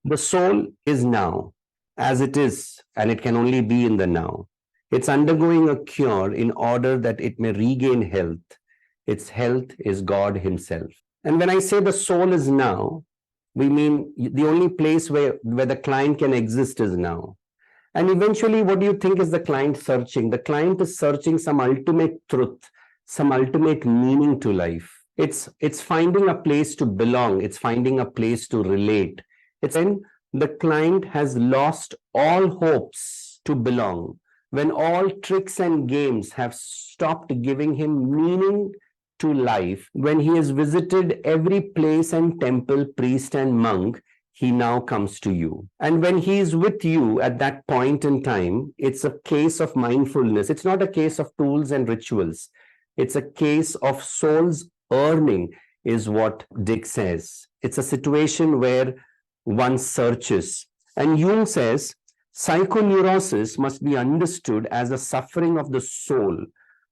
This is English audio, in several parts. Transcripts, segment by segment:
The soul is now, as it is, and it can only be in the now. It's undergoing a cure in order that it may regain health. Its health is God Himself. And when I say the soul is now, we mean the only place where the client can exist is now. And eventually, what do you think is the client searching? The client is searching some ultimate truth, some ultimate meaning to life. It's finding a place to belong. It's finding a place to relate. It's when the client has lost all hopes to belong, when all tricks and games have stopped giving him meaning to life, when he has visited every place and temple, priest and monk, he now comes to you. And when he is with you at that point in time, it's a case of mindfulness. It's not a case of tools and rituals. It's a case of soul's earning, is what Dick says. It's a situation where one searches. And Jung says, psychoneurosis must be understood as a suffering of the soul,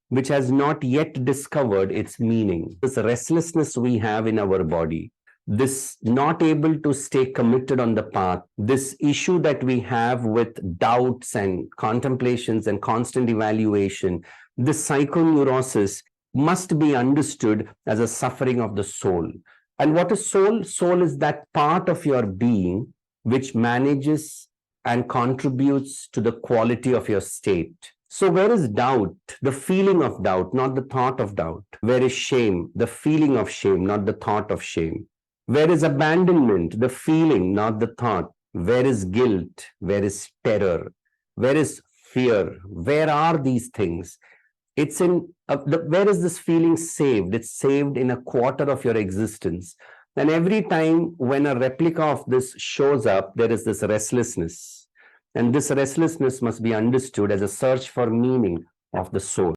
which has not yet discovered its meaning. This restlessness we have in our body, this not able to stay committed on the path, this issue that we have with doubts and contemplations and constant evaluation, this psychoneurosis must be understood as a suffering of the soul. And what is soul? Soul is that part of your being which manages and contributes to the quality of your state. So where is doubt? The feeling of doubt, not the thought of doubt. Where is shame? The feeling of shame, not the thought of shame. Where is abandonment? The feeling, not the thought. Where is guilt? Where is terror? Where is fear? Where are these things? It's in, where is this feeling saved? It's saved in a quarter of your existence. And every time when a replica of this shows up, there is this restlessness. And this restlessness must be understood as a search for meaning of the soul.